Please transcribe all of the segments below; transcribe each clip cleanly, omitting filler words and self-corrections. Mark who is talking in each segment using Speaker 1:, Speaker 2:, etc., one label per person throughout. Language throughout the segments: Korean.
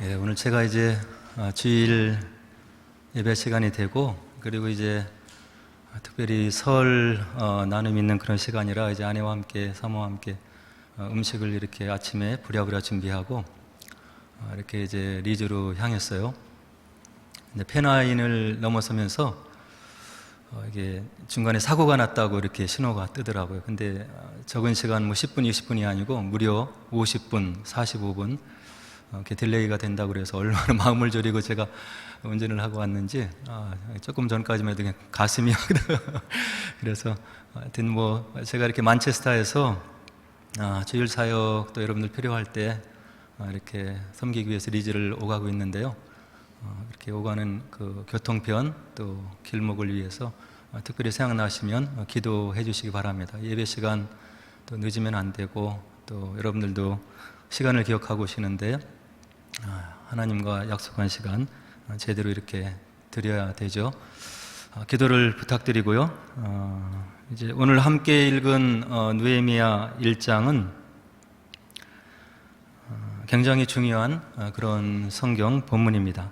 Speaker 1: 오늘 제가 이제 주일 예배 시간이 되고, 그리고 이제 특별히 설 나눔 있는 그런 시간이라 이제 아내와 함께, 사모와 함께 음식을 이렇게 아침에 부랴부랴 준비하고 이렇게 이제 리즈로 향했어요. 이제 페나인을 넘어서면서 이게 중간에 사고가 났다고 이렇게 신호가 뜨더라고요. 근데 적은 시간 10분, 20분이 아니고 무려 50분, 45분 이렇게 딜레이가 된다고 그래서 얼마나 마음을 졸이고 제가 운전을 하고 왔는지 조금 전까지만 해도 그냥 가슴이 그래서 하여튼 제가 이렇게 만체스터에서 주일 사역 또 여러분들 필요할 때 이렇게 섬기기 위해서 리즈를 오가고 있는데요. 이렇게 오가는 그 교통편 또 길목을 위해서 특별히 생각나시면 기도해 주시기 바랍니다. 예배 시간 또 늦으면 안 되고, 또 여러분들도 시간을 기억하고 오시는데 하나님과 약속한 시간 제대로 이렇게 드려야 되죠. 기도를 부탁드리고요. 이제 오늘 함께 읽은 느헤미야 1장은 굉장히 중요한 그런 성경 본문입니다.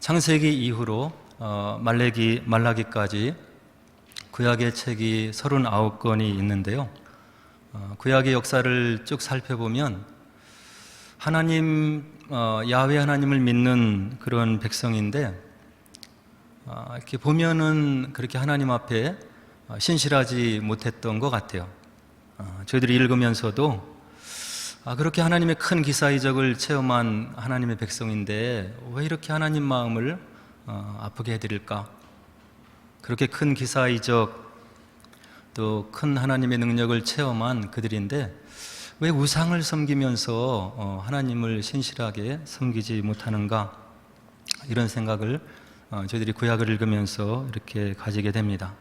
Speaker 1: 창세기 이후로 말라기까지 구약의 책이 39권이 있는데요. 구약의 역사를 쭉 살펴보면 하나님, 야훼 하나님을 믿는 그런 백성인데 이렇게 보면은 그렇게 하나님 앞에 신실하지 못했던 것 같아요. 저희들이 읽으면서도 그렇게 하나님의 큰 기사이적을 체험한 하나님의 백성인데 왜 이렇게 하나님 마음을 아프게 해드릴까? 그렇게 큰 기사이적 또 큰 하나님의 능력을 체험한 그들인데 왜 우상을 섬기면서 하나님을 신실하게 섬기지 못하는가? 이런 생각을 저희들이 구약을 읽으면서 이렇게 가지게 됩니다.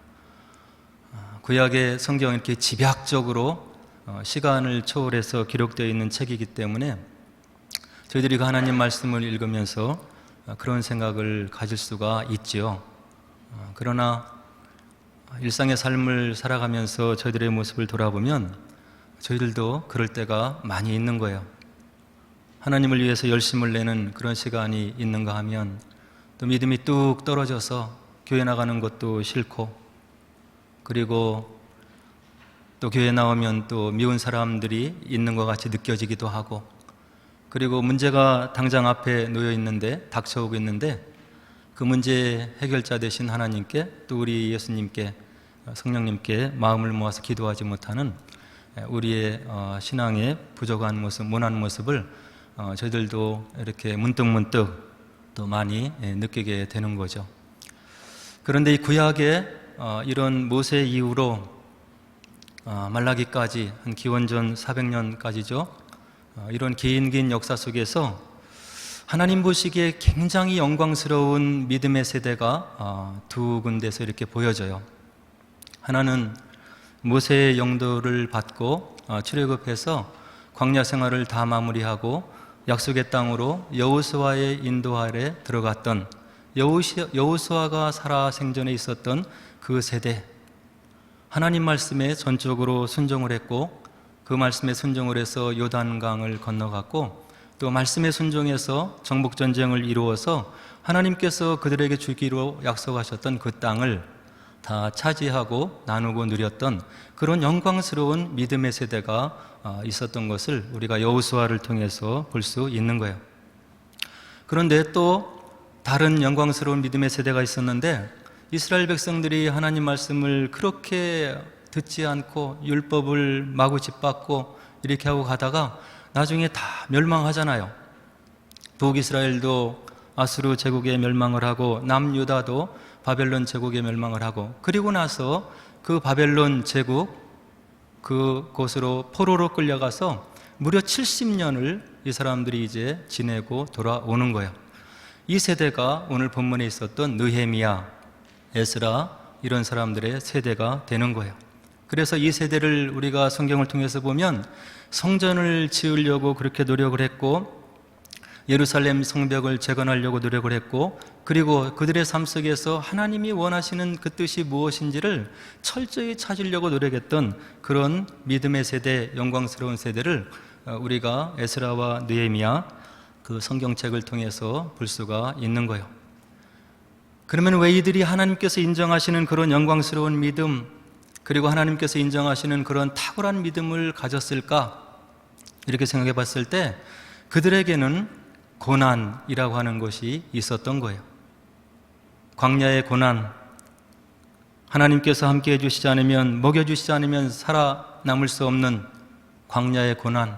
Speaker 1: 구약의 성경은 이렇게 집약적으로 시간을 초월해서 기록되어 있는 책이기 때문에 저희들이 그 하나님 말씀을 읽으면서 그런 생각을 가질 수가 있지요. 그러나 일상의 삶을 살아가면서 저희들의 모습을 돌아보면 저희들도 그럴 때가 많이 있는 거예요. 하나님을 위해서 열심을 내는 그런 시간이 있는가 하면 또 믿음이 뚝 떨어져서 교회 나가는 것도 싫고, 그리고 또 교회 나오면 또 미운 사람들이 있는 것 같이 느껴지기도 하고, 그리고 문제가 당장 앞에 놓여 있는데, 닥쳐오고 있는데 그 문제 해결자 되신 하나님께 또 우리 예수님께, 성령님께 마음을 모아서 기도하지 못하는 우리의 신앙의 부족한 모습, 모난 모습을 저희들도 이렇게 문득문득 또 많이 느끼게 되는 거죠. 그런데 이 구약의 이런 모세 이후로 말라기까지 한 기원전 400년까지죠. 이런 긴 역사 속에서 하나님 보시기에 굉장히 영광스러운 믿음의 세대가 두 군데서 이렇게 보여져요. 하나는 모세의 영도를 받고 출애굽해서 광야 생활을 다 마무리하고 약속의 땅으로 여호수아의 인도 아래 들어갔던 여호수아가 살아 생전에 있었던 그 세대, 하나님 말씀에 전적으로 순종을 했고 그 말씀에 순종을 해서 요단강을 건너갔고 또 말씀에 순종해서 정복전쟁을 이루어서 하나님께서 그들에게 주기로 약속하셨던 그 땅을 다 차지하고 나누고 누렸던 그런 영광스러운 믿음의 세대가 있었던 것을 우리가 여호수아를 통해서 볼 수 있는 거예요. 그런데 또 다른 영광스러운 믿음의 세대가 있었는데 이스라엘 백성들이 하나님 말씀을 그렇게 듣지 않고 율법을 마구 짓밟고 이렇게 하고 가다가 나중에 다 멸망하잖아요. 북이스라엘도 아수르 제국에 멸망을 하고 남유다도 바벨론 제국에 멸망을 하고, 그리고 나서 그 바벨론 제국 그곳으로 포로로 끌려가서 무려 70년을 이 사람들이 이제 지내고 돌아오는 거예요. 이 세대가 오늘 본문에 있었던 느헤미야, 에스라, 이런 사람들의 세대가 되는 거예요. 그래서 이 세대를 우리가 성경을 통해서 보면 성전을 지으려고 그렇게 노력을 했고 예루살렘 성벽을 재건하려고 노력을 했고, 그리고 그들의 삶 속에서 하나님이 원하시는 그 뜻이 무엇인지를 철저히 찾으려고 노력했던 그런 믿음의 세대, 영광스러운 세대를 우리가 에스라와 느헤미야 그 성경책을 통해서 볼 수가 있는 거예요. 그러면 왜 이들이 하나님께서 인정하시는 그런 영광스러운 믿음, 그리고 하나님께서 인정하시는 그런 탁월한 믿음을 가졌을까? 이렇게 생각해 봤을 때 그들에게는 고난이라고 하는 것이 있었던 거예요. 광야의 고난, 하나님께서 함께 해주시지 않으면, 먹여주시지 않으면 살아남을 수 없는 광야의 고난,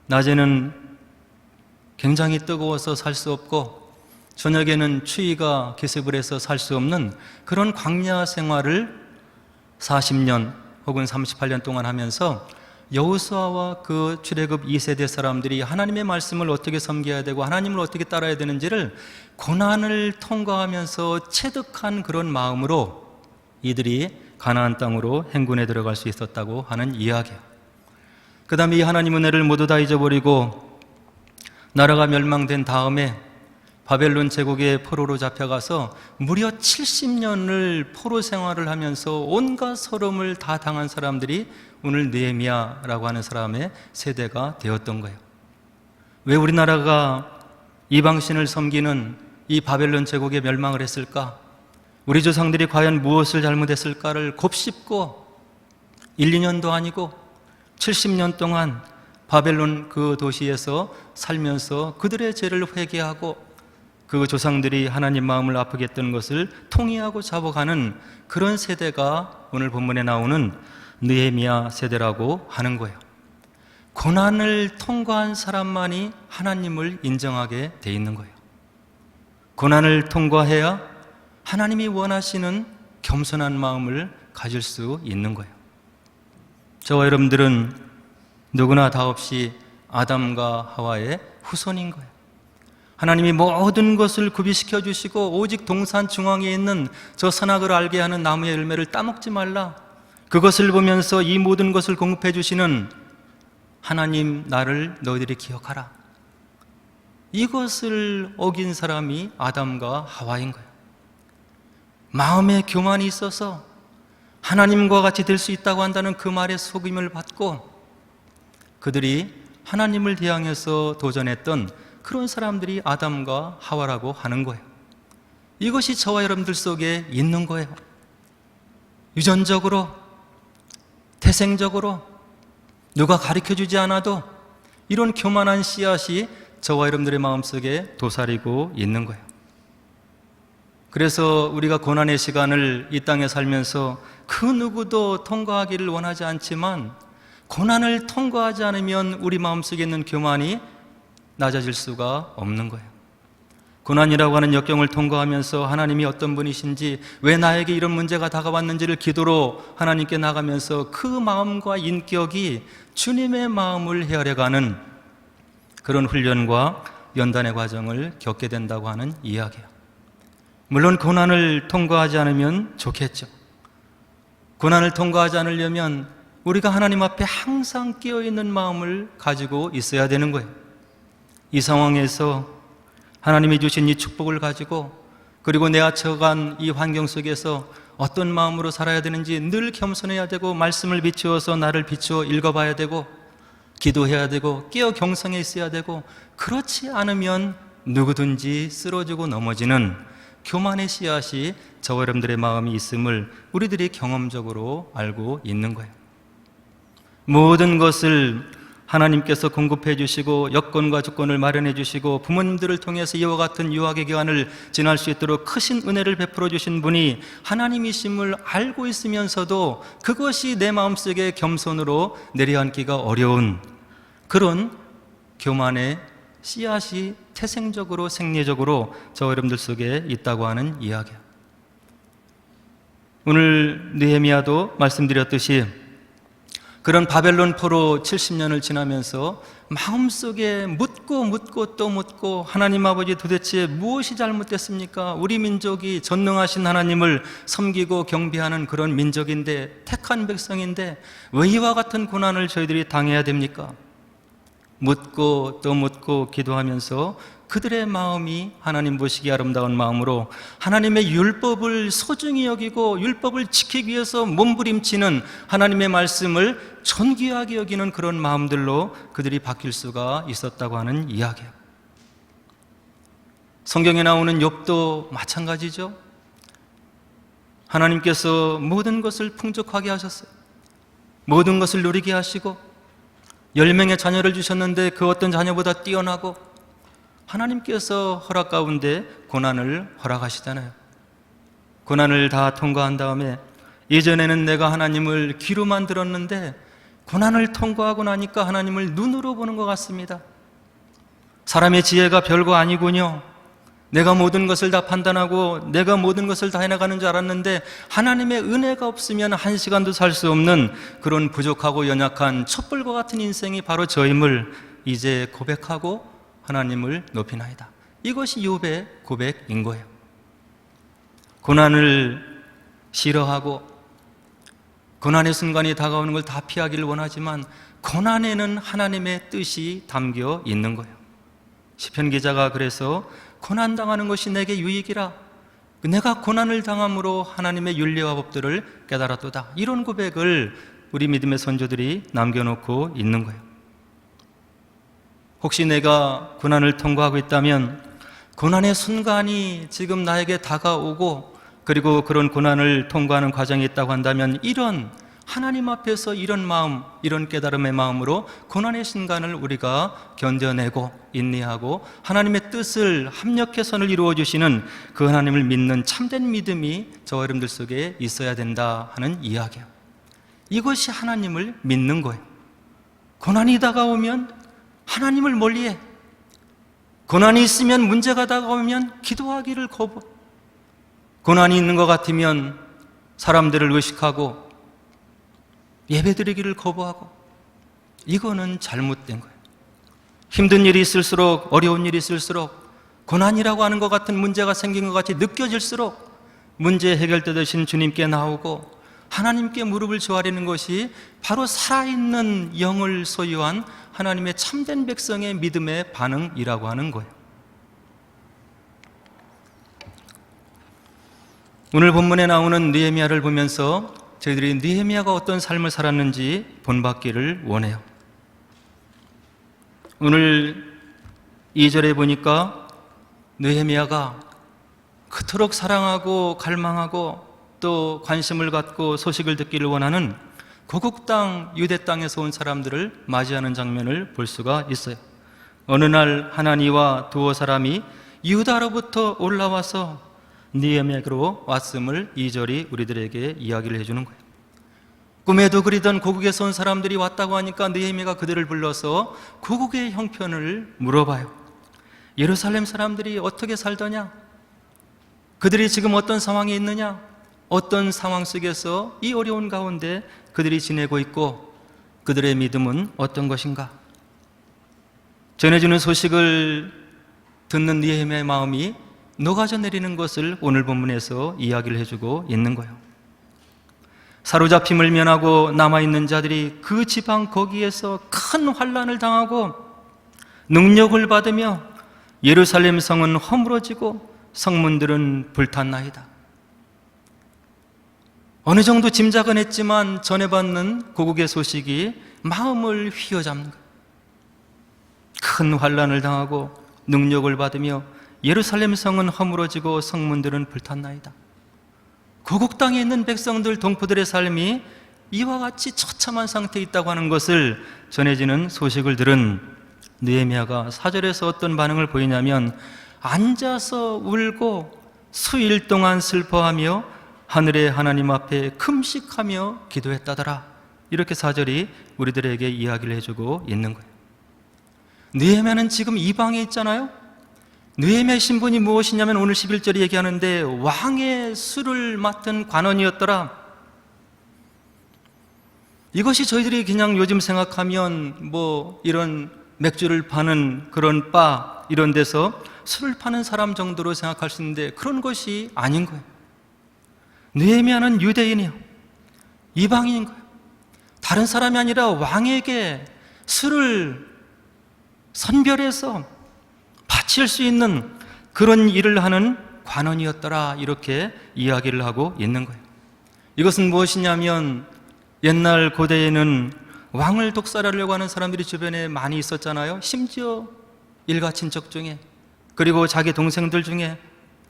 Speaker 1: 낮에는 굉장히 뜨거워서 살 수 없고 저녁에는 추위가 기습을 해서 살 수 없는 그런 광야 생활을 40년 혹은 38년 동안 하면서 여호수아와 그 출애굽 2세대 사람들이 하나님의 말씀을 어떻게 섬겨야 되고 하나님을 어떻게 따라야 되는지를 고난을 통과하면서 체득한 그런 마음으로 이들이 가나안 땅으로 행군에 들어갈 수 있었다고 하는 이야기예요. 그 다음에 이 하나님 은혜를 모두 다 잊어버리고 나라가 멸망된 다음에 바벨론 제국의 포로로 잡혀가서 무려 70년을 포로 생활을 하면서 온갖 서름을 다 당한 사람들이 오늘 느헤미야라고 하는 사람의 세대가 되었던 거예요. 왜 우리나라가 이방신을 섬기는 이 바벨론 제국에 멸망을 했을까? 우리 조상들이 과연 무엇을 잘못했을까를 곱씹고 1, 2년도 아니고 70년 동안 바벨론 그 도시에서 살면서 그들의 죄를 회개하고 그 조상들이 하나님 마음을 아프게 했던 것을 통회하고 잡아가는 그런 세대가 오늘 본문에 나오는 느헤미야 세대라고 하는 거예요. 고난을 통과한 사람만이 하나님을 인정하게 돼 있는 거예요. 고난을 통과해야 하나님이 원하시는 겸손한 마음을 가질 수 있는 거예요. 저와 여러분들은 누구나 다 없이 아담과 하와의 후손인 거예요. 하나님이 모든 것을 구비시켜 주시고 오직 동산 중앙에 있는 저 선악을 알게 하는 나무의 열매를 따먹지 말라, 그것을 보면서 이 모든 것을 공급해 주시는 하나님 나를 너희들이 기억하라, 이것을 어긴 사람이 아담과 하와인 거예요. 마음에 교만이 있어서 하나님과 같이 될 수 있다고 한다는 그 말에 속임을 받고 그들이 하나님을 대항해서 도전했던 그런 사람들이 아담과 하와라고 하는 거예요. 이것이 저와 여러분들 속에 있는 거예요. 유전적으로, 태생적으로, 누가 가르쳐주지 않아도 이런 교만한 씨앗이 저와 여러분들의 마음속에 도사리고 있는 거예요. 그래서 우리가 고난의 시간을 이 땅에 살면서 그 누구도 통과하기를 원하지 않지만 고난을 통과하지 않으면 우리 마음속에 있는 교만이 낮아질 수가 없는 거예요. 고난이라고 하는 역경을 통과하면서 하나님이 어떤 분이신지, 왜 나에게 이런 문제가 다가왔는지를 기도로 하나님께 나가면서 그 마음과 인격이 주님의 마음을 헤아려가는 그런 훈련과 연단의 과정을 겪게 된다고 하는 이야기예요. 물론 고난을 통과하지 않으면 좋겠죠. 고난을 통과하지 않으려면 우리가 하나님 앞에 항상 깨어있는 마음을 가지고 있어야 되는 거예요. 이 상황에서 하나님이 주신 이 축복을 가지고, 그리고 내가 처한 이 환경 속에서 어떤 마음으로 살아야 되는지 늘 겸손해야 되고, 말씀을 비추어서 나를 비추어 읽어봐야 되고, 기도해야 되고, 깨어 경성에 있어야 되고, 그렇지 않으면 누구든지 쓰러지고 넘어지는 교만의 씨앗이 저와 여러분들의 마음이 있음을 우리들이 경험적으로 알고 있는 거예요. 모든 것을 하나님께서 공급해 주시고 여건과 조건을 마련해 주시고 부모님들을 통해서 이와 같은 유학의 기간을 지날 수 있도록 크신 은혜를 베풀어 주신 분이 하나님이심을 알고 있으면서도 그것이 내 마음속에 겸손으로 내려앉기가 어려운 그런 교만의 씨앗이 태생적으로 생리적으로 저와 여러분들 속에 있다고 하는 이야기예요. 오늘 느헤미야도 말씀드렸듯이 그런 바벨론 포로 70년을 지나면서 마음속에 묻고 또 묻고, 하나님 아버지 도대체 무엇이 잘못됐습니까? 우리 민족이 전능하신 하나님을 섬기고 경배하는 그런 민족인데, 택한 백성인데 왜 이와 같은 고난을 저희들이 당해야 됩니까? 묻고 또 묻고 기도하면서 그들의 마음이 하나님 보시기 아름다운 마음으로 하나님의 율법을 소중히 여기고 율법을 지키기 위해서 몸부림치는 하나님의 말씀을 존귀하게 여기는 그런 마음들로 그들이 바뀔 수가 있었다고 하는 이야기예요. 성경에 나오는 욥도 마찬가지죠. 하나님께서 모든 것을 풍족하게 하셨어요. 모든 것을 누리게 하시고 10명의 자녀를 주셨는데 그 어떤 자녀보다 뛰어나고 하나님께서 허락 가운데 고난을 허락하시잖아요. 고난을 다 통과한 다음에 예전에는 내가 하나님을 귀로만 들었는데 고난을 통과하고 나니까 하나님을 눈으로 보는 것 같습니다. 사람의 지혜가 별거 아니군요. 내가 모든 것을 다 판단하고 내가 모든 것을 다 해나가는 줄 알았는데 하나님의 은혜가 없으면 한 시간도 살 수 없는 그런 부족하고 연약한 촛불과 같은 인생이 바로 저임을 이제 고백하고 하나님을 높이나이다. 이것이 욥의 고백인 거예요. 고난을 싫어하고 고난의 순간이 다가오는 걸 다 피하기를 원하지만 고난에는 하나님의 뜻이 담겨 있는 거예요. 시편 기자가 그래서 고난당하는 것이 내게 유익이라, 내가 고난을 당함으로 하나님의 윤리와 법들을 깨달았도다. 이런 고백을 우리 믿음의 선조들이 남겨놓고 있는 거예요. 혹시 내가 고난을 통과하고 있다면 고난의 순간이 지금 나에게 다가오고 그리고 그런 고난을 통과하는 과정이 있다고 한다면 이런 하나님 앞에서 이런 마음, 이런 깨달음의 마음으로 고난의 순간을 우리가 견뎌내고 인내하고 하나님의 뜻을 합력해서는 이루어주시는 그 하나님을 믿는 참된 믿음이 저와 여러분들 속에 있어야 된다 하는 이야기예요. 이것이 하나님을 믿는 거예요. 고난이 다가오면 하나님을 멀리해. 고난이 있으면, 문제가 다가오면 기도하기를 거부. 고난이 있는 것 같으면 사람들을 의식하고 예배드리기를 거부하고, 이거는 잘못된 거예요. 힘든 일이 있을수록, 어려운 일이 있을수록, 고난이라고 하는 것 같은 문제가 생긴 것 같이 느껴질수록 문제 해결되신 주님께 나오고 하나님께 무릎을 조아리는 것이 바로 살아있는 영을 소유한 하나님의 참된 백성의 믿음의 반응이라고 하는 거예요. 오늘 본문에 나오는 느헤미야를 보면서 저희들이 느헤미야가 어떤 삶을 살았는지 본받기를 원해요. 오늘 2절에 보니까 느헤미야가 그토록 사랑하고 갈망하고 또 관심을 갖고 소식을 듣기를 원하는 고국 땅 유대 땅에서 온 사람들을 맞이하는 장면을 볼 수가 있어요. 어느 날 하나니와 두어 사람이 유다로부터 올라와서 느헤미야로 왔음을 2절이 우리들에게 이야기를 해주는 거예요. 꿈에도 그리던 고국에서 온 사람들이 왔다고 하니까 느헤미야가 그들을 불러서 고국의 형편을 물어봐요. 예루살렘 사람들이 어떻게 살더냐? 그들이 지금 어떤 상황에 있느냐? 어떤 상황 속에서 이 어려운 가운데 그들이 지내고 있고 그들의 믿음은 어떤 것인가? 전해주는 소식을 듣는 느헤미야의 마음이 녹아져 내리는 것을 오늘 본문에서 이야기를 해주고 있는 거예요. 사로잡힘을 면하고 남아있는 자들이 그 지방 거기에서 큰 환난을 당하고 능력을 받으며 예루살렘 성은 허물어지고 성문들은 불탔나이다. 어느 정도 짐작은 했지만 전해받는 고국의 소식이 마음을 휘어잡는 거예요. 큰 환난을 당하고 능력을 받으며 예루살렘 성은 허물어지고 성문들은 불탔나이다. 고국 땅에 있는 백성들, 동포들의 삶이 이와 같이 처참한 상태에 있다고 하는 것을 전해지는 소식을 들은 느헤미야가 4절에서 어떤 반응을 보이냐면 앉아서 울고 수일 동안 슬퍼하며 하늘의 하나님 앞에 금식하며 기도했다더라. 이렇게 4절이 우리들에게 이야기를 해주고 있는 거예요. 느헤미야는 지금 이방에 있잖아요. 느헤미야의 신분이 무엇이냐면 오늘 11절이 얘기하는데 왕의 술을 맡은 관원이었더라. 이것이 저희들이 그냥 요즘 생각하면 뭐 이런 맥주를 파는 그런 바 이런 데서 술을 파는 사람 정도로 생각할 수 있는데 그런 것이 아닌 거예요. 느헤미야는 유대인이에요. 이방인인 거예요. 다른 사람이 아니라 왕에게 술을 선별해서 바칠 수 있는 그런 일을 하는 관원이었더라, 이렇게 이야기를 하고 있는 거예요. 이것은 무엇이냐면, 옛날 고대에는 왕을 독살하려고 하는 사람들이 주변에 많이 있었잖아요. 심지어 일가친척 중에, 그리고 자기 동생들 중에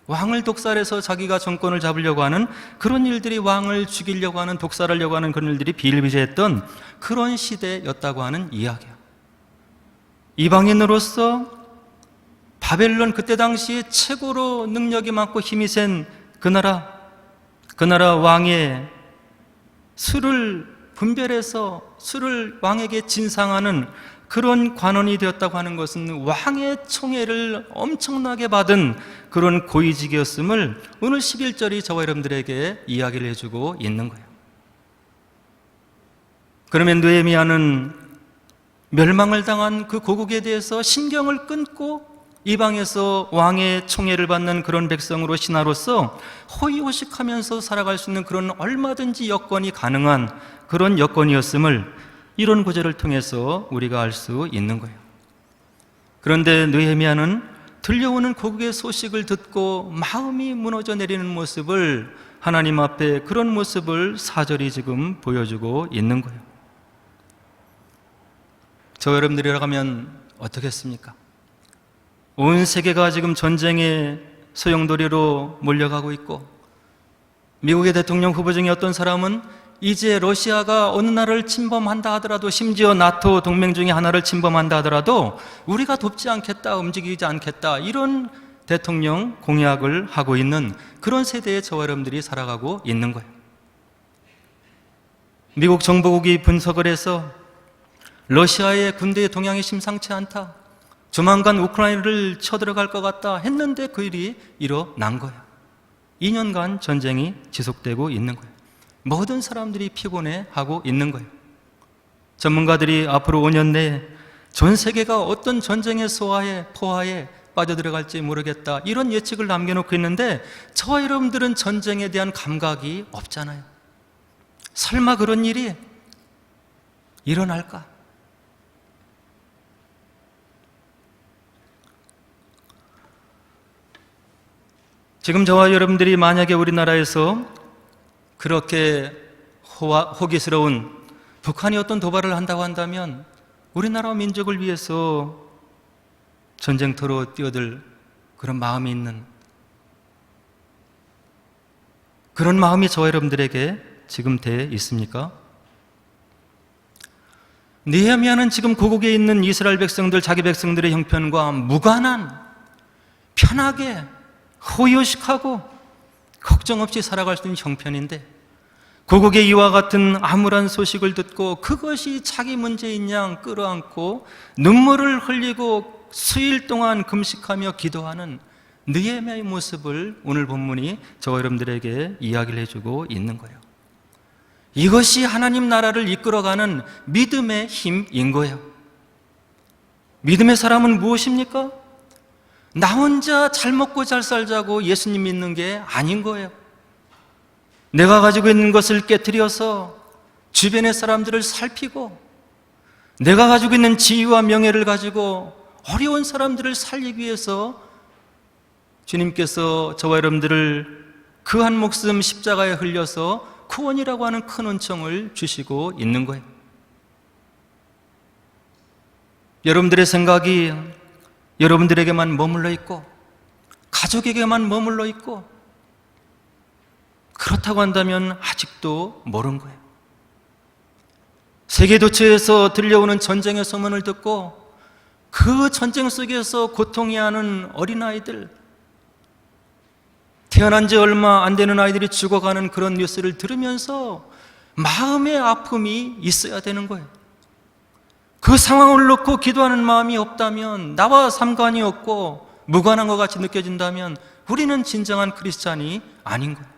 Speaker 1: 왕을 독살해서 자기가 정권을 잡으려고 하는 그런 일들이, 왕을 죽이려고 하는, 독살하려고 하는 그런 일들이 비일비재했던 그런 시대였다고 하는 이야기예요. 이방인으로서 바벨론, 그때 당시에 최고로 능력이 많고 힘이 센 그 나라 왕의 수를 분별해서 수를 왕에게 진상하는 그런 관원이 되었다고 하는 것은 왕의 총애를 엄청나게 받은 그런 고위직이었음을 오늘 11절이 저와 여러분들에게 이야기를 해주고 있는 거예요. 그러면 느헤미야는 멸망을 당한 그 고국에 대해서 신경을 끊고 이방에서 왕의 총애를 받는 그런 백성으로, 신하로서 호의호식하면서 살아갈 수 있는 그런 얼마든지 여건이 가능한 그런 여건이었음을 이런 구절을 통해서 우리가 알 수 있는 거예요. 그런데 느헤미야는 들려오는 고국의 소식을 듣고 마음이 무너져 내리는 모습을, 하나님 앞에 그런 모습을 4절이 지금 보여주고 있는 거예요. 저 여러분들이라면 어떻겠습니까? 온 세계가 지금 전쟁의 소용돌이로 몰려가고 있고, 미국의 대통령 후보 중에 어떤 사람은 이제 러시아가 어느 나라를 침범한다 하더라도, 심지어 나토 동맹 중에 하나를 침범한다 하더라도 우리가 돕지 않겠다, 움직이지 않겠다, 이런 대통령 공약을 하고 있는 그런 세대에 저와 여러분들이 살아가고 있는 거예요. 미국 정보국이 분석을 해서 러시아의 군대의 동향이 심상치 않다, 조만간 우크라이나를 쳐들어갈 것 같다 했는데 그 일이 일어난 거예요. 2년간 전쟁이 지속되고 있는 거예요. 모든 사람들이 피곤해하고 있는 거예요. 전문가들이 앞으로 5년 내에 전 세계가 어떤 전쟁의 포화에 빠져들어갈지 모르겠다, 이런 예측을 남겨놓고 있는데, 저와 여러분들은 전쟁에 대한 감각이 없잖아요. 설마 그런 일이 일어날까? 지금 저와 여러분들이 만약에 우리나라에서 그렇게 호기스러운 북한이 어떤 도발을 한다고 한다면, 우리나라 민족을 위해서 전쟁터로 뛰어들 그런 마음이 있는, 그런 마음이 저와 여러분들에게 지금 돼 있습니까? 느헤미야는 지금 고국에 있는 이스라엘 백성들, 자기 백성들의 형편과 무관한, 편하게 호의호식하고 걱정 없이 살아갈 수 있는 형편인데, 고국의 이와 같은 암울한 소식을 듣고 그것이 자기 문제인 양 끌어안고 눈물을 흘리고 수일 동안 금식하며 기도하는 느헤미야의 모습을 오늘 본문이 저와 여러분들에게 이야기를 해주고 있는 거예요. 이것이 하나님 나라를 이끌어가는 믿음의 힘인 거예요. 믿음의 사람은 무엇입니까? 나 혼자 잘 먹고 잘 살자고 예수님 믿는 게 아닌 거예요. 내가 가지고 있는 것을 깨트려서 주변의 사람들을 살피고, 내가 가지고 있는 지위와 명예를 가지고 어려운 사람들을 살리기 위해서 주님께서 저와 여러분들을 그 한 목숨 십자가에 흘려서 구원이라고 하는 큰 은총을 주시고 있는 거예요. 여러분들의 생각이 여러분들에게만 머물러 있고, 가족에게만 머물러 있고, 그렇다고 한다면 아직도 모르는 거예요. 세계 도처에서 들려오는 전쟁의 소문을 듣고 그 전쟁 속에서 고통해하는 어린아이들, 태어난 지 얼마 안 되는 아이들이 죽어가는 그런 뉴스를 들으면서 마음의 아픔이 있어야 되는 거예요. 그 상황을 놓고 기도하는 마음이 없다면, 나와 상관이 없고 무관한 것 같이 느껴진다면 우리는 진정한 크리스찬이 아닌 거예요.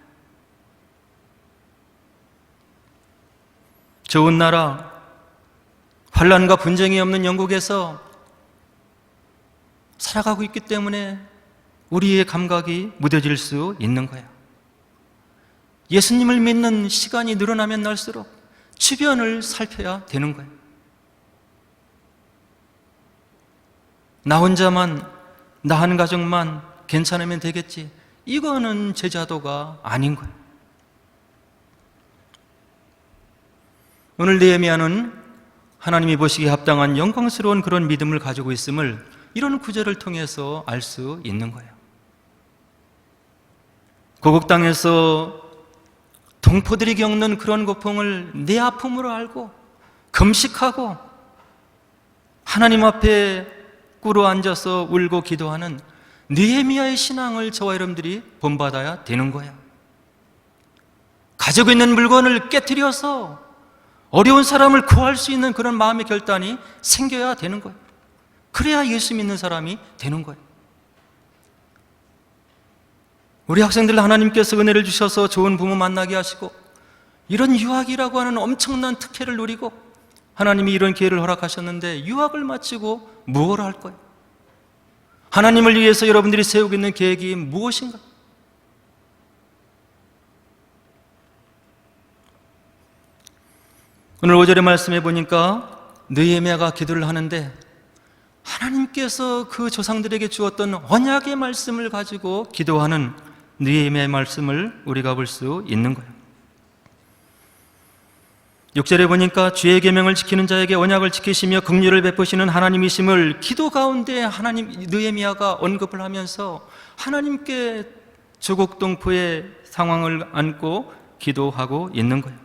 Speaker 1: 좋은 나라, 환란과 분쟁이 없는 영국에서 살아가고 있기 때문에 우리의 감각이 무뎌질 수 있는 거예요. 예수님을 믿는 시간이 늘어나면 날수록 주변을 살펴야 되는 거예요. 나 혼자만, 나 한 가족만 괜찮으면 되겠지. 이거는 제자도가 아닌 거예요. 오늘 느헤미야는 하나님이 보시기에 합당한 영광스러운 그런 믿음을 가지고 있음을 이런 구절을 통해서 알 수 있는 거예요. 고국 땅에서 동포들이 겪는 그런 고통을 내 아픔으로 알고 금식하고 하나님 앞에 꿇어 앉아서 울고 기도하는 느헤미야의 신앙을 저와 여러분들이 본받아야 되는 거예요. 가지고 있는 물건을 깨트려서 어려운 사람을 구할 수 있는 그런 마음의 결단이 생겨야 되는 거예요. 그래야 예수 믿는 사람이 되는 거예요. 우리 학생들 하나님께서 은혜를 주셔서 좋은 부모 만나게 하시고 이런 유학이라고 하는 엄청난 특혜를 누리고 하나님이 이런 기회를 허락하셨는데 유학을 마치고 무엇을 할 거예요? 하나님을 위해서 여러분들이 세우고 있는 계획이 무엇인가? 오늘 5절의 말씀에 보니까 느헤미야가 기도를 하는데 하나님께서 그 조상들에게 주었던 언약의 말씀을 가지고 기도하는 느헤미야의 말씀을 우리가 볼 수 있는 거예요. 6절에 보니까 주의 계명을 지키는 자에게 언약을 지키시며 긍휼을 베푸시는 하나님이심을 기도 가운데 느헤미야가 언급을 하면서 하나님께 조국 동포의 상황을 안고 기도하고 있는 거예요.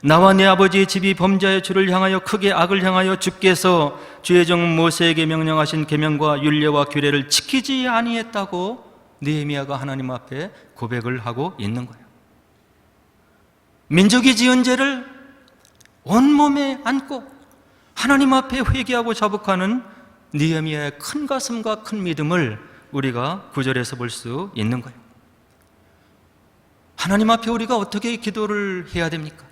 Speaker 1: 나와 내 아버지의 집이 범죄하여 주를 향하여 크게 악을 향하여 주께서 주의 종 모세에게 명령하신 계명과 율례와 규례를 지키지 아니했다고 느헤미야가 하나님 앞에 고백을 하고 있는 거예요. 민족이 지은 죄를 온몸에 안고 하나님 앞에 회개하고 자복하는 느헤미야의 큰 가슴과 큰 믿음을 우리가 구절에서 볼 수 있는 거예요. 하나님 앞에 우리가 어떻게 기도를 해야 됩니까?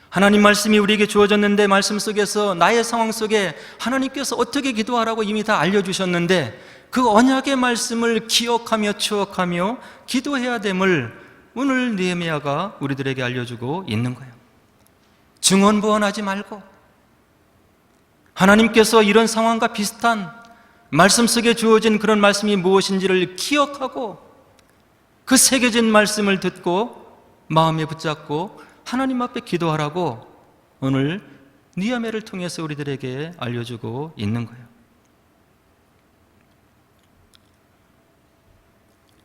Speaker 1: 하나님 말씀이 우리에게 주어졌는데 말씀 속에서 나의 상황 속에 하나님께서 어떻게 기도하라고 이미 다 알려주셨는데 그 언약의 말씀을 기억하며 추억하며 기도해야 됨을 오늘 느헤미야가 우리들에게 알려주고 있는 거예요. 증언부언하지 말고 하나님께서 이런 상황과 비슷한 말씀 속에 주어진 그런 말씀이 무엇인지를 기억하고 그 새겨진 말씀을 듣고 마음에 붙잡고 하나님 앞에 기도하라고 오늘 느헤미야를 통해서 우리들에게 알려주고 있는 거예요.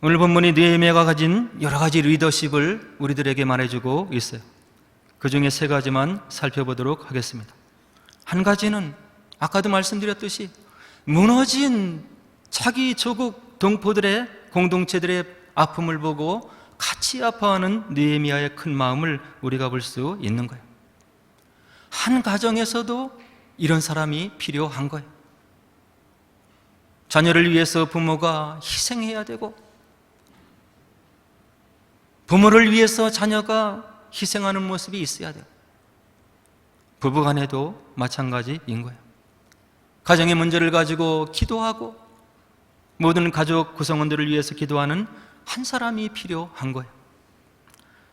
Speaker 1: 오늘 본문이 느헤미야가 가진 여러 가지 리더십을 우리들에게 말해주고 있어요. 그 중에 3가지만 살펴보도록 하겠습니다. 한 가지는 아까도 말씀드렸듯이 무너진 자기 조국 동포들의 공동체들의 아픔을 보고 같이 아파하는 느헤미야의 큰 마음을 우리가 볼 수 있는 거예요. 한 가정에서도 이런 사람이 필요한 거예요. 자녀를 위해서 부모가 희생해야 되고 부모를 위해서 자녀가 희생하는 모습이 있어야 돼요. 부부간에도 마찬가지인 거예요. 가정의 문제를 가지고 기도하고 모든 가족 구성원들을 위해서 기도하는 한 사람이 필요한 거예요.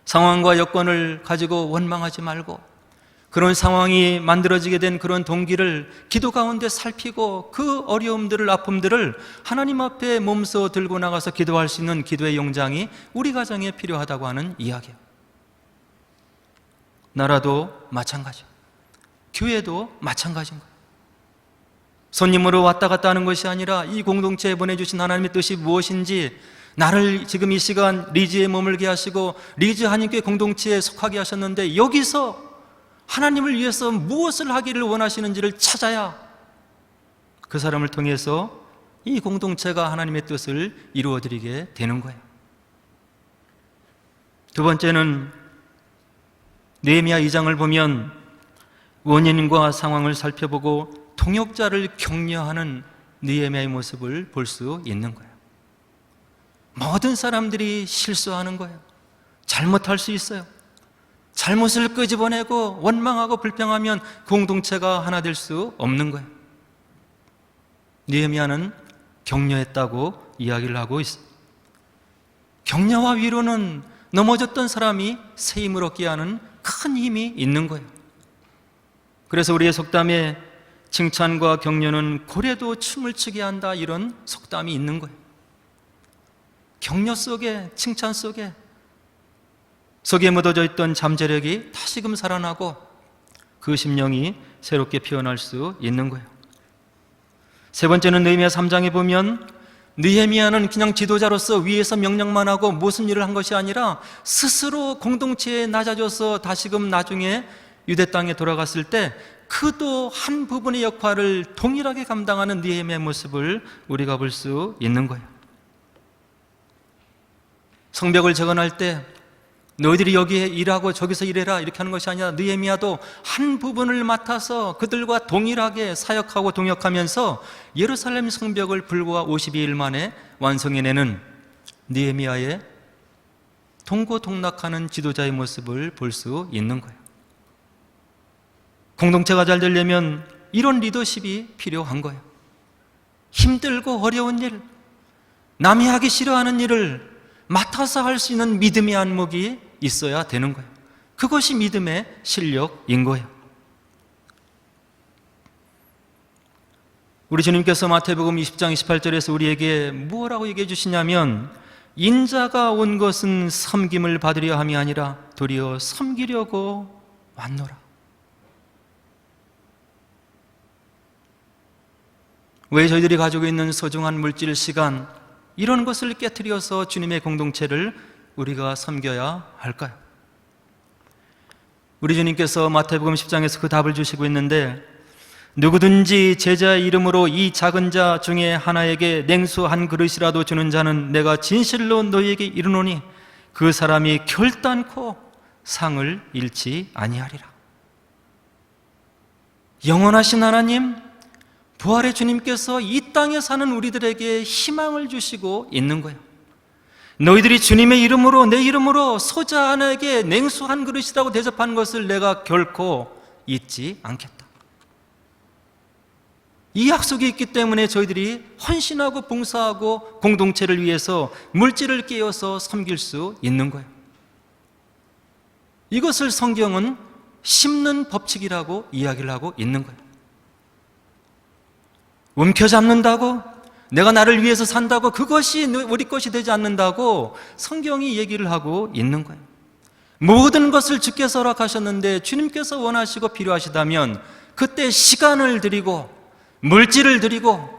Speaker 1: 상황과 여건을 가지고 원망하지 말고 그런 상황이 만들어지게 된 그런 동기를 기도 가운데 살피고 그 어려움들을 아픔들을 하나님 앞에 몸소 들고 나가서 기도할 수 있는 기도의 용장이 우리 가정에 필요하다고 하는 이야기예요. 나라도 마찬가지예요. 교회도 마찬가지인 거예요. 손님으로 왔다 갔다 하는 것이 아니라 이 공동체에 보내주신 하나님의 뜻이 무엇인지 나를 지금 이 시간 리즈에 머물게 하시고 리즈 한인교회 공동체에 속하게 하셨는데 여기서 하나님을 위해서 무엇을 하기를 원하시는지를 찾아야 그 사람을 통해서 이 공동체가 하나님의 뜻을 이루어드리게 되는 거예요. 두 번째는 느헤미야 2장을 보면 원인과 상황을 살펴보고 동역자를 격려하는 느헤미야의 모습을 볼 수 있는 거예요. 모든 사람들이 실수하는 거예요. 잘못할 수 있어요. 잘못을 끄집어내고 원망하고 불평하면 공동체가 하나 될 수 없는 거예요. 느헤미야는 격려했다고 이야기를 하고 있어요. 격려와 위로는 넘어졌던 사람이 새 힘을 얻게 하는 큰 힘이 있는 거예요. 그래서 우리의 속담에 칭찬과 격려는 고래도 춤을 추게 한다, 이런 속담이 있는 거예요. 격려 속에, 칭찬 속에 묻어져 있던 잠재력이 다시금 살아나고 그 심령이 새롭게 피어날 수 있는 거예요. 세 번째는 느헤미야 3장에 보면 느헤미야는 그냥 지도자로서 위에서 명령만 하고 무슨 일을 한 것이 아니라 스스로 공동체에 낮아져서 다시금 나중에 유대 땅에 돌아갔을 때 그도 한 부분의 역할을 동일하게 감당하는 느헤미야의 모습을 우리가 볼 수 있는 거예요. 성벽을 재건할 때 너희들이 여기에 일하고 저기서 일해라 이렇게 하는 것이 아니라 느헤미야도 한 부분을 맡아서 그들과 동일하게 사역하고 동역하면서 예루살렘 성벽을 불과 52일 만에 완성해내는 느헤미야의 동고동락하는 지도자의 모습을 볼 수 있는 거예요. 공동체가 잘 되려면 이런 리더십이 필요한 거예요. 힘들고 어려운 일, 남이 하기 싫어하는 일을 맡아서 할 수 있는 믿음의 안목이 있어야 되는 거예요. 그것이 믿음의 실력인 거예요. 우리 주님께서 마태복음 20장 28절에서 우리에게 무엇라고 얘기해 주시냐면 인자가 온 것은 섬김을 받으려 함이 아니라 도리어 섬기려고 왔노라. 왜 저희들이 가지고 있는 소중한 물질, 시간 이런 것을 깨트려서 주님의 공동체를 우리가 섬겨야 할까요? 우리 주님께서 마태복음 10장에서 그 답을 주시고 있는데 누구든지 제자의 이름으로 이 작은 자 중에 하나에게 냉수 한 그릇이라도 주는 자는 내가 진실로 너희에게 이르노니 그 사람이 결단코 상을 잃지 아니하리라. 영원하신 하나님, 부활의 주님께서 이 땅에 사는 우리들에게 희망을 주시고 있는 거예요. 너희들이 주님의 이름으로, 내 이름으로 소자 하나에게 냉수 한 그릇이라고 대접한 것을 내가 결코 잊지 않겠다. 이 약속이 있기 때문에 저희들이 헌신하고 봉사하고 공동체를 위해서 물질을 깨어서 섬길 수 있는 거예요. 이것을 성경은 심는 법칙이라고 이야기를 하고 있는 거예요. 움켜잡는다고, 내가 나를 위해서 산다고 그것이 우리 것이 되지 않는다고 성경이 얘기를 하고 있는 거예요. 모든 것을 주께서 허락하셨는데 주님께서 원하시고 필요하시다면 그때 시간을 드리고 물질을 드리고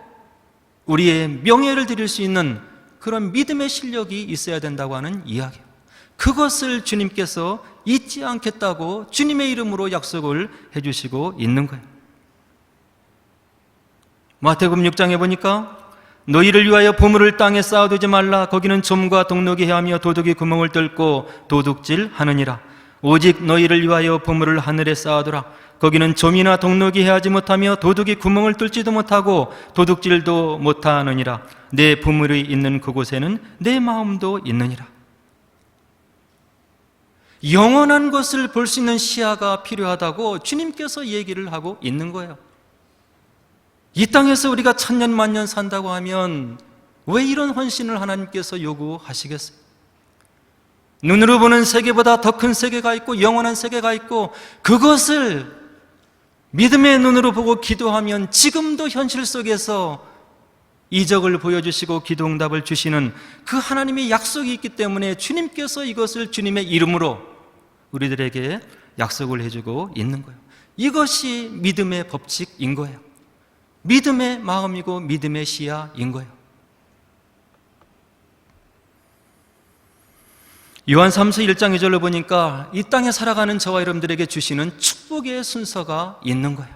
Speaker 1: 우리의 명예를 드릴 수 있는 그런 믿음의 실력이 있어야 된다고 하는 이야기예요. 그것을 주님께서 잊지 않겠다고 주님의 이름으로 약속을 해주시고 있는 거예요. 마태복음 6장에 보니까 너희를 위하여 보물을 땅에 쌓아두지 말라. 거기는 좀과 동록이 헤하며 도둑이 구멍을 뚫고 도둑질 하느니라. 오직 너희를 위하여 보물을 하늘에 쌓아두라. 거기는 좀이나 동록이 헤하지 못하며 도둑이 구멍을 뚫지도 못하고 도둑질도 못하느니라. 내 보물이 있는 그곳에는 내 마음도 있느니라. 영원한 것을 볼 수 있는 시야가 필요하다고 주님께서 얘기를 하고 있는 거예요. 이 땅에서 우리가 천년 만년 산다고 하면 왜 이런 헌신을 하나님께서 요구하시겠어요? 눈으로 보는 세계보다 더 큰 세계가 있고 영원한 세계가 있고 그것을 믿음의 눈으로 보고 기도하면 지금도 현실 속에서 이적을 보여주시고 기도 응답을 주시는 그 하나님의 약속이 있기 때문에 주님께서 이것을 주님의 이름으로 우리들에게 약속을 해주고 있는 거예요. 이것이 믿음의 법칙인 거예요. 믿음의 마음이고 믿음의 시야인 거예요. 요한 3서 1장 2절로 보니까 이 땅에 살아가는 저와 여러분들에게 주시는 축복의 순서가 있는 거예요.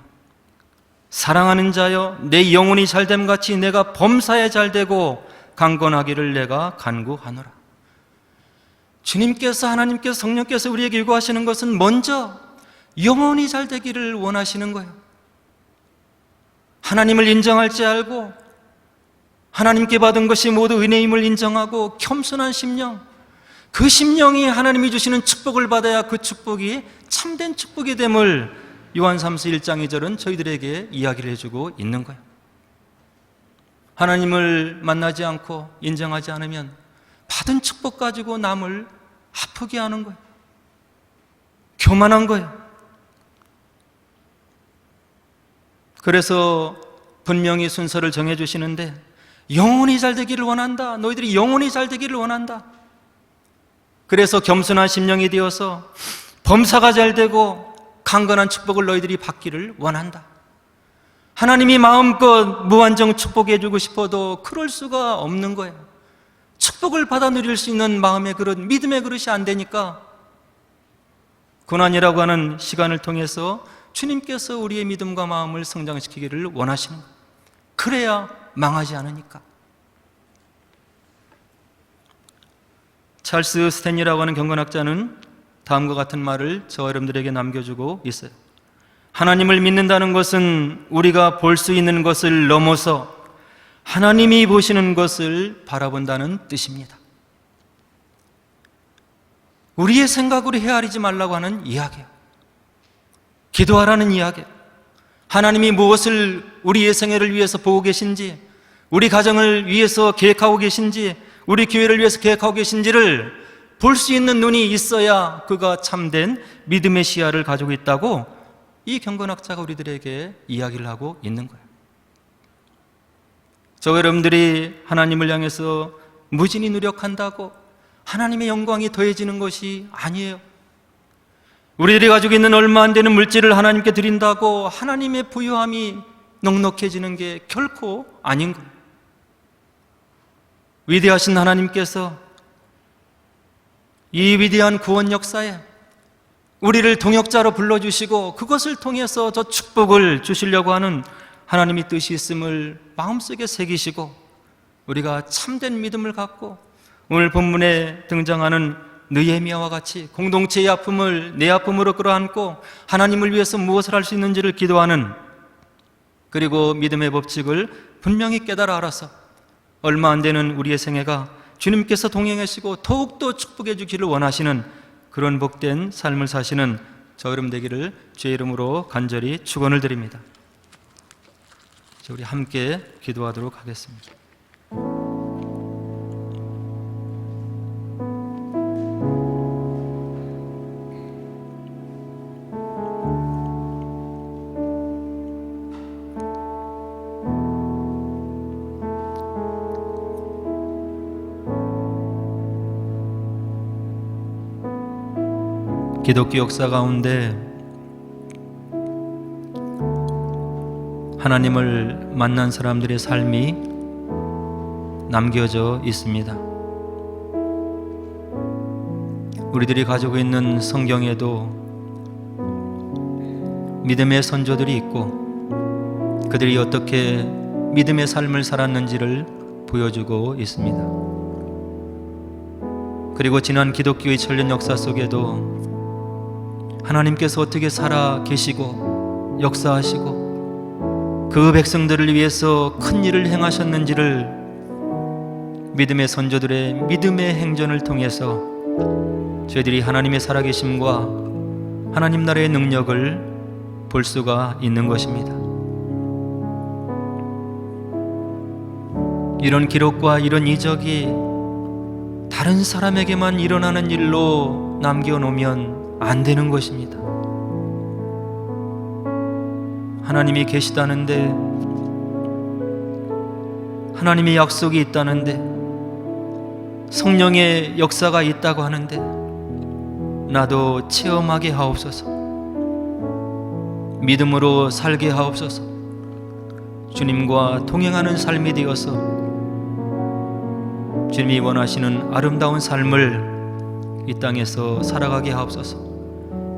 Speaker 1: 사랑하는 자여, 내 영혼이 잘됨 같이 내가 범사에 잘되고 강건하기를 내가 간구하노라. 주님께서, 하나님께서, 성령께서 우리에게 요구하시는 것은 먼저 영혼이 잘되기를 원하시는 거예요. 하나님을 인정할 줄 알고 하나님께 받은 것이 모두 은혜임을 인정하고 겸손한 심령, 그 심령이 하나님이 주시는 축복을 받아야 그 축복이 참된 축복이 됨을 요한 3서 1장 2절은 저희들에게 이야기를 해주고 있는 거예요. 하나님을 만나지 않고 인정하지 않으면 받은 축복 가지고 남을 아프게 하는 거예요. 교만한 거예요. 그래서 분명히 순서를 정해주시는데, 영원히 잘 되기를 원한다. 너희들이 영원히 잘 되기를 원한다. 그래서 겸손한 심령이 되어서 범사가 잘 되고 강건한 축복을 너희들이 받기를 원한다. 하나님이 마음껏 무한정 축복해 주고 싶어도 그럴 수가 없는 거야. 축복을 받아 누릴 수 있는 마음의 그릇, 믿음의 그릇이 안 되니까 고난이라고 하는 시간을 통해서 주님께서 우리의 믿음과 마음을 성장시키기를 원하시는 거예요. 그래야 망하지 않으니까. 찰스 스탠리라고 하는 경건학자는 다음과 같은 말을 저와 여러분들에게 남겨주고 있어요. 하나님을 믿는다는 것은 우리가 볼 수 있는 것을 넘어서 하나님이 보시는 것을 바라본다는 뜻입니다. 우리의 생각으로 헤아리지 말라고 하는 이야기예요. 기도하라는 이야기예요. 하나님이 무엇을 우리의 생애를 위해서 보고 계신지, 우리 가정을 위해서 계획하고 계신지, 우리 교회를 위해서 계획하고 계신지를 볼 수 있는 눈이 있어야 그가 참된 믿음의 시야를 가지고 있다고 이 경건학자가 우리들에게 이야기를 하고 있는 거예요. 저 여러분들이 하나님을 향해서 무진히 노력한다고 하나님의 영광이 더해지는 것이 아니에요. 우리들이 가지고 있는 얼마 안 되는 물질을 하나님께 드린다고 하나님의 부유함이 넉넉해지는 게 결코 아닌 거예요. 위대하신 하나님께서 이 위대한 구원 역사에 우리를 동역자로 불러주시고 그것을 통해서 저 축복을 주시려고 하는 하나님의 뜻이 있음을 마음속에 새기시고 우리가 참된 믿음을 갖고 오늘 본문에 등장하는 느헤미야와 같이 공동체의 아픔을 내 아픔으로 끌어안고 하나님을 위해서 무엇을 할 수 있는지를 기도하는, 그리고 믿음의 법칙을 분명히 깨달아 알아서 얼마 안 되는 우리의 생애가 주님께서 동행하시고 더욱더 축복해 주기를 원하시는 그런 복된 삶을 사시는 저 여러분 되기를 주의 이름으로 간절히 축원을 드립니다. 우리 함께 기도하도록 하겠습니다. 기독교 역사 가운데 하나님을 만난 사람들의 삶이 남겨져 있습니다. 우리들이 가지고 있는 성경에도 믿음의 선조들이 있고 그들이 어떻게 믿음의 삶을 살았는지를 보여주고 있습니다. 그리고 지난 기독교의 천년 역사 속에도 하나님께서 어떻게 살아 계시고 역사하시고 그 백성들을 위해서 큰 일을 행하셨는지를 믿음의 선조들의 믿음의 행전을 통해서 저희들이 하나님의 살아계심과 하나님 나라의 능력을 볼 수가 있는 것입니다. 이런 기록과 이런 이적이 다른 사람에게만 일어나는 일로 남겨놓으면 안 되는 것입니다. 하나님이 계시다는데, 하나님의 약속이 있다는데, 성령의 역사가 있다고 하는데 나도 체험하게 하옵소서, 믿음으로 살게 하옵소서, 주님과 동행하는 삶이 되어서 주님이 원하시는 아름다운 삶을 이 땅에서 살아가게 하옵소서.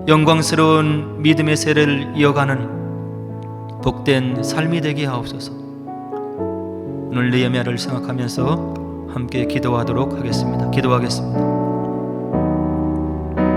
Speaker 1: 영광스러운 믿음의 세례를 이어가는 복된 삶이 되게 하옵소서. 오늘 느헤미야를 생각하면서 함께 기도하도록 하겠습니다. 기도하겠습니다.